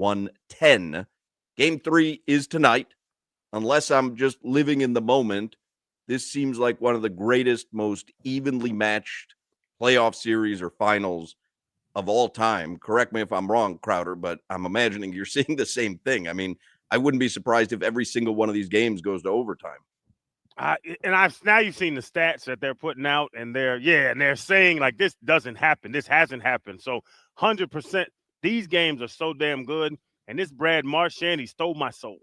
110. Game 3 is tonight. Unless I'm just living in the moment, this seems like one of the greatest, most evenly matched playoff series or finals of all time. Correct me if I'm wrong, Crowder, but I'm imagining you're seeing the same thing. I mean, I wouldn't be surprised if every single one of these games goes to overtime. Now you've seen the stats that they're putting out, and they're saying like this doesn't happen, this hasn't happened. So 100%, these games are so damn good. And this Brad Marchand, he stole my soul.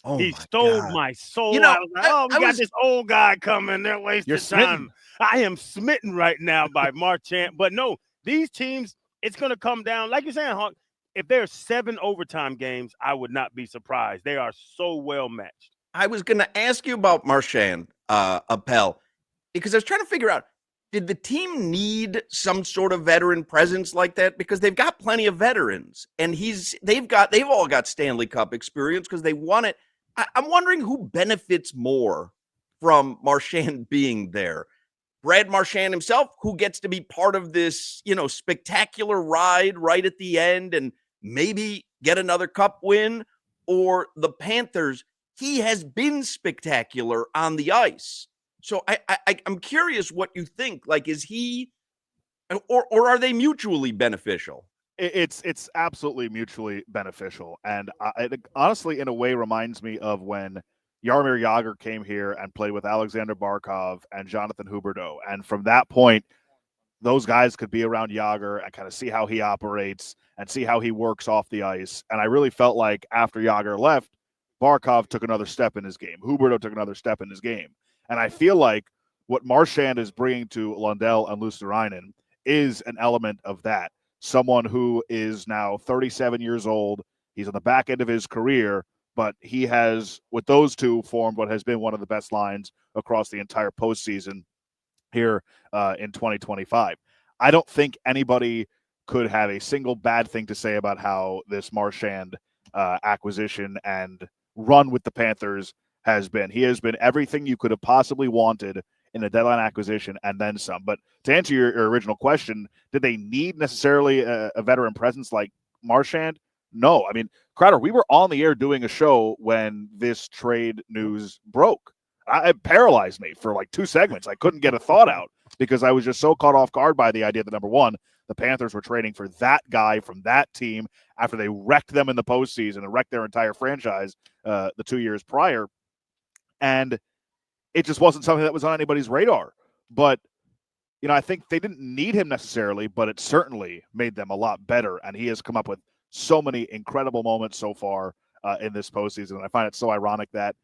Oh He my stole God. my You soul. know, I was like, oh, we I got was this old guy coming. They're You're wasting smitten. time. I am smitten right now by Marchand. But no, these teams, it's going to come down. Like you're saying, Hawk, if there are 7 overtime games, I would not be surprised. They are so well matched. I was going to ask you about Marchand, Appel, because I was trying to figure out, did the team need some sort of veteran presence like that? Because they've got plenty of veterans, and they've all got Stanley Cup experience because they won it. I'm wondering who benefits more from Marchand being there. Brad Marchand himself, who gets to be part of this, spectacular ride right at the end and maybe get another cup win, or the Panthers. He has been spectacular on the ice. So I'm curious what you think. Like, is he, or are they mutually beneficial? It's absolutely mutually beneficial, and it honestly, in a way, reminds me of when Jaromir Jagr came here and played with Alexander Barkov and Jonathan Huberdeau, and from that point, those guys could be around Jagr and kind of see how he operates and see how he works off the ice. And I really felt like after Jagr left, Barkov took another step in his game. Huberdeau took another step in his game, and I feel like what Marchand is bringing to Lundell and Luosterainen is an element of that. Someone who is now 37 years old. He's on the back end of his career, but he has, with those two, formed what has been one of the best lines across the entire postseason here in 2025. I don't think anybody could have a single bad thing to say about how this Marchand acquisition and run with the Panthers has been. He has been everything you could have possibly wanted in a deadline acquisition and then some. But to answer your original question, did they need necessarily a veteran presence like Marchand? No. I mean, Crowder, we were on the air doing a show when this trade news broke. It paralyzed me for like 2 segments. I couldn't get a thought out because I was just so caught off guard by the idea that, number one, the Panthers were trading for that guy from that team after they wrecked them in the postseason and wrecked their entire franchise the 2 years prior. And it just wasn't something that was on anybody's radar. But, I think they didn't need him necessarily, but it certainly made them a lot better. And he has come up with so many incredible moments so far in this postseason. And I find it so ironic that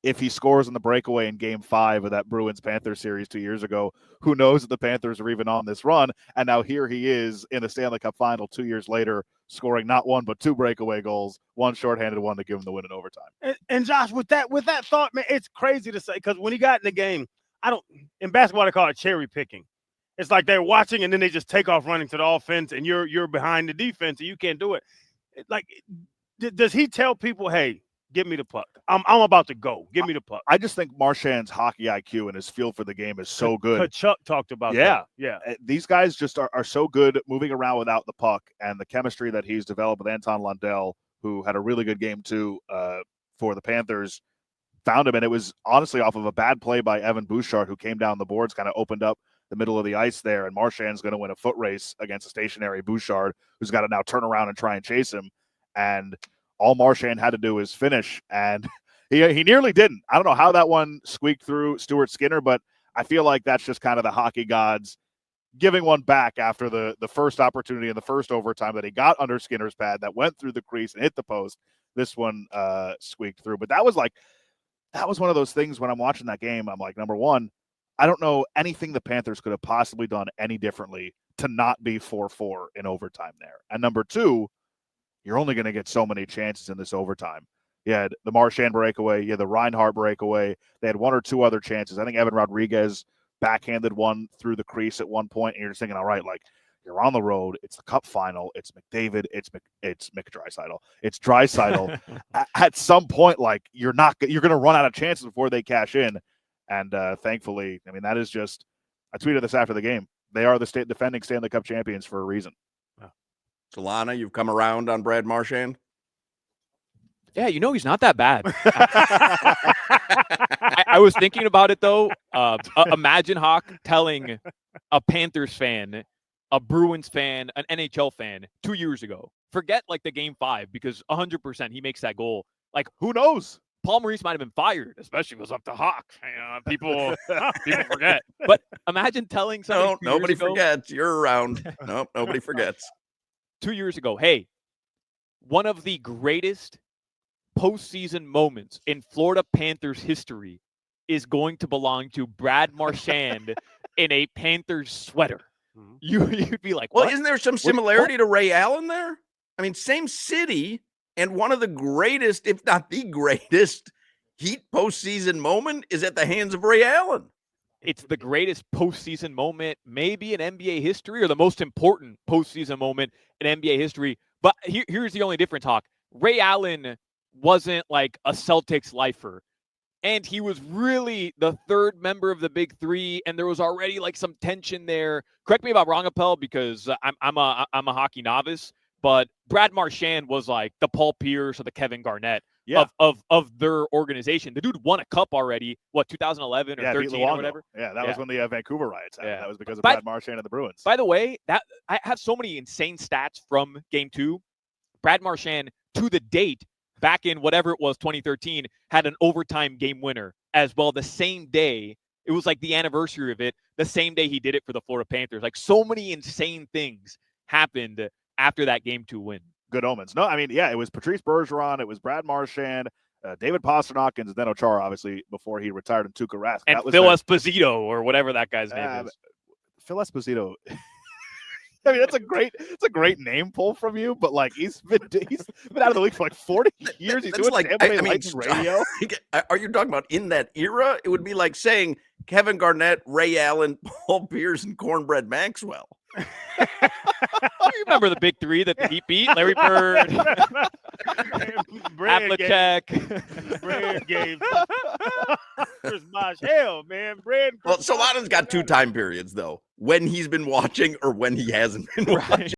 if he scores in the breakaway in Game 5 of that Bruins-Panthers series 2 years ago, who knows that the Panthers are even on this run? And now here he is in the Stanley Cup final 2 years later, scoring not one but 2 breakaway goals, one shorthanded one to give him the win in overtime. And Josh, with that thought, man, it's crazy to say because when he got in the game, in basketball they call it cherry picking. It's like they're watching and then they just take off running to the offense, and you're behind the defense and you can't do it. Like, does he tell people, "Hey, give me the puck. I'm about to go. Give me the puck." I just think Marchand's hockey IQ and his feel for the game is so good. Chuck talked about that. Yeah. These guys just are so good moving around without the puck, and the chemistry that he's developed with Anton Lundell, who had a really good game too for the Panthers, found him. And it was honestly off of a bad play by Evan Bouchard, who came down the boards, kind of opened up the middle of the ice there, and Marchand's going to win a foot race against a stationary Bouchard, who's got to now turn around and try and chase him. And all Marchand had to do is finish, and he nearly didn't. I don't know how that one squeaked through Stuart Skinner, but I feel like that's just kind of the hockey gods giving one back after the first opportunity in the first overtime that he got under Skinner's pad that went through the crease and hit the post. This one squeaked through. But that was one of those things when I'm watching that game, I'm like, number one, I don't know anything the Panthers could have possibly done any differently to not be 4-4 in overtime there. And number two, you're only going to get so many chances in this overtime. You had the Marchand breakaway. You had the Reinhart breakaway. They had one or two other chances. I think Evan Rodriguez backhanded one through the crease at one point, and you're just thinking, all right, like, you're on the road. It's the Cup final. It's McDavid. It's Mick Draisaitl. It's Draisaitl. At some point, like, you're going to run out of chances before they cash in. And thankfully, I mean, that is just – I tweeted this after the game. They are the defending Stanley Cup champions for a reason. Solana, you've come around on Brad Marchand? Yeah, he's not that bad. I was thinking about it, though. Imagine Hawk telling a Panthers fan, a Bruins fan, an NHL fan 2 years ago, forget like the game 5, because 100% he makes that goal. Like, who knows? Paul Maurice might have been fired, especially if it was up to Hawk. People forget. But imagine telling somebody No, nobody forgets. You're around. Nope, nobody forgets. 2 years ago, hey, one of the greatest postseason moments in Florida Panthers history is going to belong to Brad Marchand in a Panthers sweater. You'd be like, well, what? isn't there some similarity to Ray Allen there? I mean, same city, and one of the greatest, if not the greatest, Heat postseason moment is at the hands of Ray Allen. It's the greatest postseason moment, maybe in NBA history, or the most important postseason moment in NBA history. But here's the only difference, Hawk. Ray Allen wasn't like a Celtics lifer, and he was really the third member of the Big Three, and there was already like some tension there. Correct me if I'm wrong, Appel, because I'm a hockey novice, but Brad Marchand was like the Paul Pierce or the Kevin Garnett of their organization. The dude won a cup already, 2011 or 13 or whatever? Yeah, that was when the Vancouver riots happened. That was because of Brad Marchand and the Bruins. By the way, that I have so many insane stats from Game 2. Brad Marchand, to the date, back in whatever it was, 2013, had an overtime game winner as well the same day. It was like the anniversary of it, the same day he did it for the Florida Panthers. Like, so many insane things happened after that Game 2 win. Good omens. No, I mean, yeah, it was Patrice Bergeron, it was Brad Marchand, David Pastrnak, and Zdeno Chara, obviously, before he retired, and Tuukka Rask. And Phil Esposito, or whatever that guy's name is. Phil Esposito. I mean, it's a great name pull from you, but like he's been out of the league for like 40 years. He's doing like, Tampa Bay Lightning radio. Are you talking about in that era? It would be like saying Kevin Garnett, Ray Allen, Paul Pierce, and Cornbread Maxwell. You remember the Big Three that the Heat beat? Larry Bird, Havlicek. Bread game. Hell, man. Bread. Well, Solana's got 2 time periods, though. When he's been watching or when he hasn't been watching.